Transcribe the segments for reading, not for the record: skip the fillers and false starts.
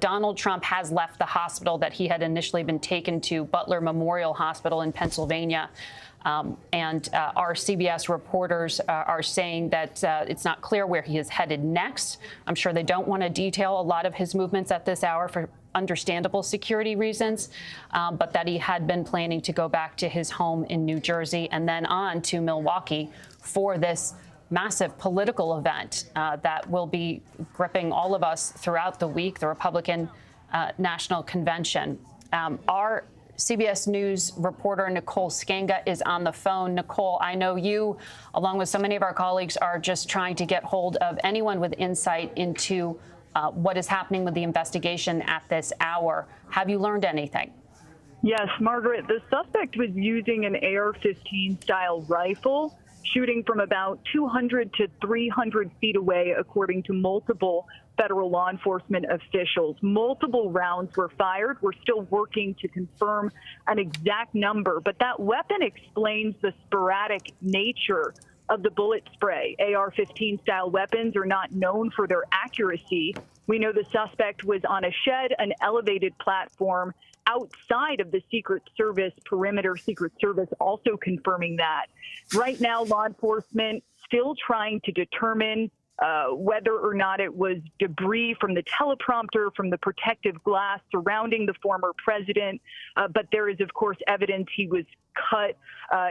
Donald Trump has left the hospital that he had initially been taken to, Butler Memorial Hospital in Pennsylvania. Our CBS reporters are saying that it's not clear where he is headed next. I'm sure they don't want to detail a lot of his movements at this hour for understandable security reasons, but that he had been planning to go back to his home in New Jersey and then on to Milwaukee for this massive political event that will be gripping all of us throughout the week, the Republican National Convention. Our CBS News reporter Nicole Skenga is on the phone. Nicole, I know you, along with so many of our colleagues, are just trying to get hold of anyone with insight into what is happening with the investigation at this hour. Have you learned anything? Yes, Margaret, the suspect was using an AR-15 style rifle, shooting from about 200 to 300 feet away, according to multiple federal law enforcement officials. Multiple rounds were fired. We're still working to confirm an exact number, but that weapon explains the sporadic nature of the bullet spray. AR-15 style weapons are not known for their accuracy. We know the suspect was on a shed, an elevated platform outside of the Secret Service perimeter. Secret Service also confirming that. Right now, law enforcement still trying to determine whether or not it was debris from the teleprompter, from the protective glass surrounding the former president. But there is, of course, evidence he was cut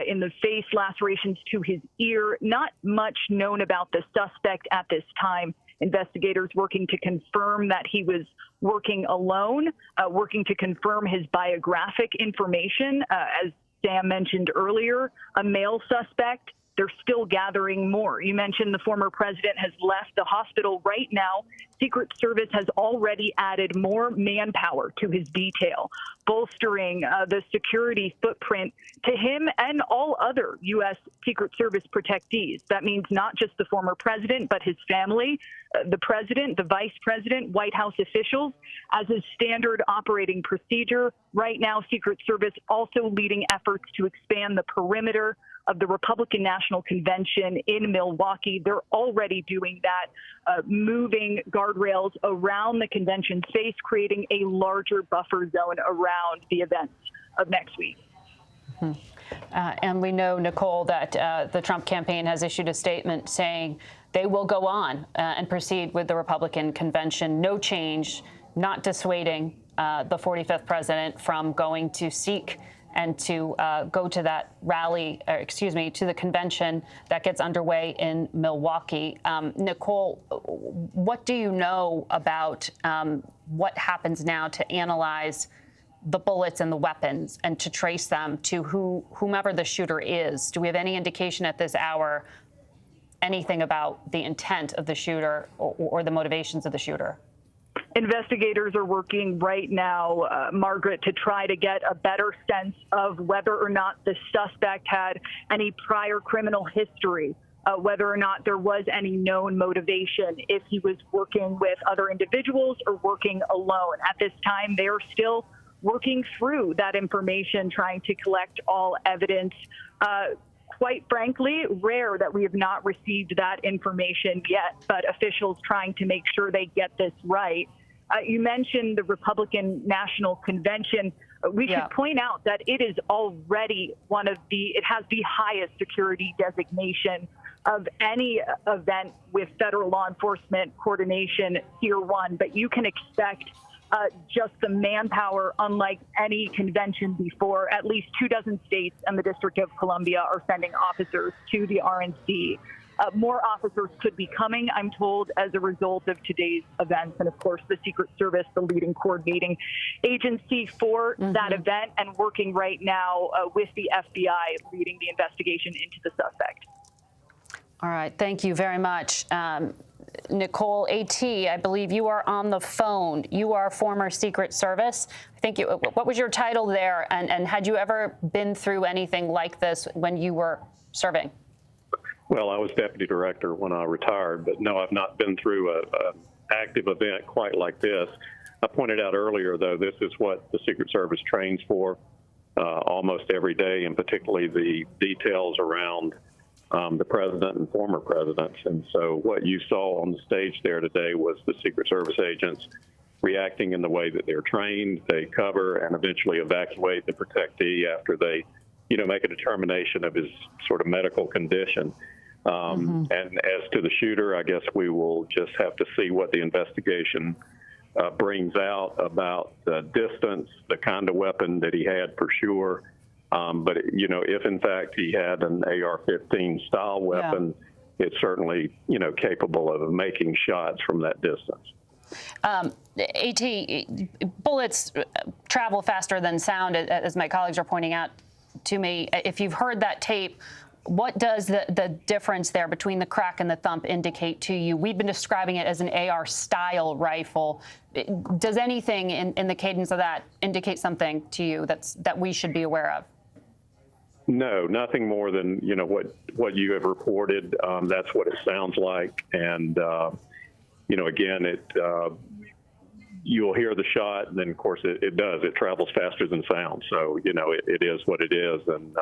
in the face, lacerations to his ear. Not much known about the suspect at this time. Investigators working to confirm that he was working alone, working to confirm his biographic information. As Sam mentioned earlier, a male suspect. They're still gathering more. You mentioned the former president has left the hospital. Right now, Secret Service has already added more manpower to his detail, bolstering the security footprint to him and all other U.S. Secret Service protectees. That means not just the former president, but his family, the president, the vice president, White House officials. As is standard operating procedure, right now, Secret Service also leading efforts to expand the perimeter of the Republican National Convention in Milwaukee. They're already doing that, moving guardrails around the convention space, creating a larger buffer zone around the events of next week. And we know, Nicole, that the Trump campaign has issued a statement saying they will go on and proceed with the Republican convention. No change, not dissuading the 45th president from going to seek and to go to that rally, to the convention that gets underway in Milwaukee. Nicole, what do you know about what happens now to analyze the bullets and the weapons and to trace them to whomever the shooter is? Do we have any indication at this hour, anything about the intent of the shooter or the motivations of the shooter? Investigators are working right now, Margaret, to try to get a better sense of whether or not the suspect had any prior criminal history, whether or not there was any known motivation, if he was working with other individuals or working alone. At this time, they are still working through that information, trying to collect all evidence. Quite frankly, rare that we have not received that information yet, but officials trying to make sure they get this right. You mentioned the Republican National Convention. We should point out that it is already it has the highest security designation of any event with federal law enforcement coordination, Tier 1, but you can expect just the manpower unlike any convention before. At least 24 states and the District of Columbia are sending officers to the RNC. More officers could be coming, I'm told, as a result of today's events. And of course, the Secret Service, the leading coordinating agency for that event, and working right now with the FBI leading the investigation into the suspect. All right. Thank you very much. Nicole, AT, I believe you are on the phone. You are former Secret Service. I think what was your title there? And had you ever been through anything like this when you were serving? Well, I was deputy director when I retired, but no, I've not been through an active event quite like this. I pointed out earlier, though, this is what the Secret Service trains for almost every day, and particularly the details around the president and former presidents. And so what you saw on the stage there today was the Secret Service agents reacting in the way that they're trained. They cover and eventually evacuate the protectee after they, make a determination of his sort of medical condition. And as to the shooter, I guess we will just have to see what the investigation brings out about the distance, the kind of weapon that he had for sure. But, if in fact he had an AR-15 style weapon, it's certainly, capable of making shots from that distance. AT, bullets travel faster than sound, as my colleagues are pointing out to me. If you've heard that tape, what does the difference there between the crack and the thump indicate to you? We've been describing it as an AR-style rifle. Does anything in the cadence of that indicate something to you that we should be aware of? No, nothing more than, what you have reported. That's what it sounds like. And, again, you'll hear the shot, and then, of course, it does. It travels faster than sound. So, it is what it is. And,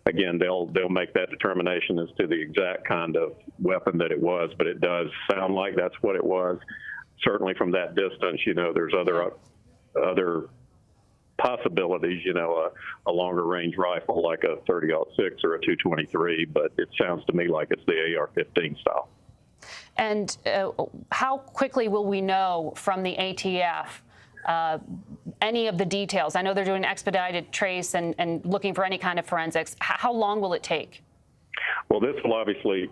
again, they'll make that determination as to the exact kind of weapon that it was, but it does sound like that's what it was. Certainly from that distance, there's other possibilities, a longer range rifle like a 30-06 or a 223, but it sounds to me like it's the AR-15 style. And how quickly will we know from the ATF any of the details? I know they're doing expedited trace and looking for any kind of forensics. How long will it take? Well, this will obviously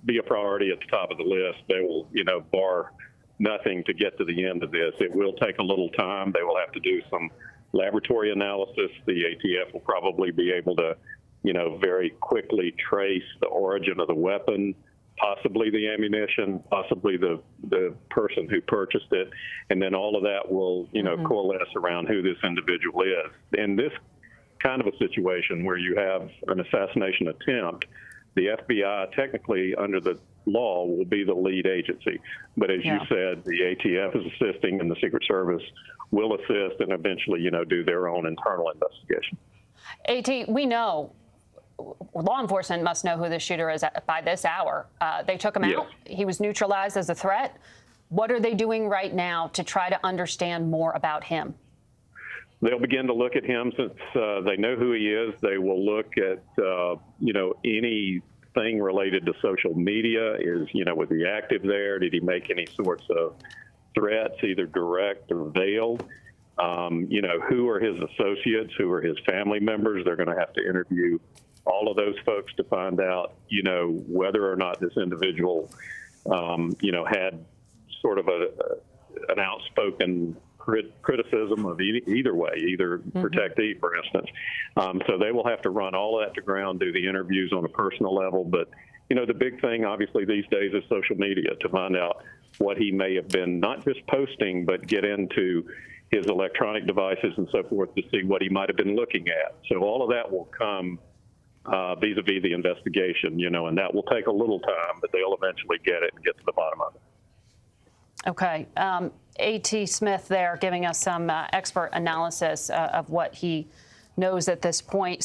be a priority at the top of the list. They will, bar nothing to get to the end of this. It will take a little time. They will have to do some laboratory analysis. The ATF will probably be able to, very quickly trace the origin of the weapon, possibly the ammunition, possibly the person who purchased it, and then all of that will, coalesce around who this individual is. In this kind of a situation where you have an assassination attempt, the FBI technically under the law will be the lead agency. But as you said, the ATF is assisting and the Secret Service will assist and eventually, do their own internal investigation. AT, we know law enforcement must know who the shooter is by this hour. They took him out. He was neutralized as a threat. What are they doing right now to try to understand more about him? They'll begin to look at him since they know who he is. They will look at, anything related to social media. Was he active there? Did he make any sorts of threats, either direct or veiled? Who are his associates? Who are his family members? They're going to have to interview all of those folks to find out, whether or not this individual, had sort of an outspoken criticism of either way, either protectee, for instance. So they will have to run all of that to ground, do the interviews on a personal level. But, the big thing, obviously, these days is social media to find out what he may have been not just posting, but get into his electronic devices and so forth to see what he might have been looking at. So all of that will come vis-a-vis the investigation, and that will take a little time, but they'll eventually get it and get to the bottom of it. Okay. A.T. Smith there giving us some expert analysis of what he knows at this point.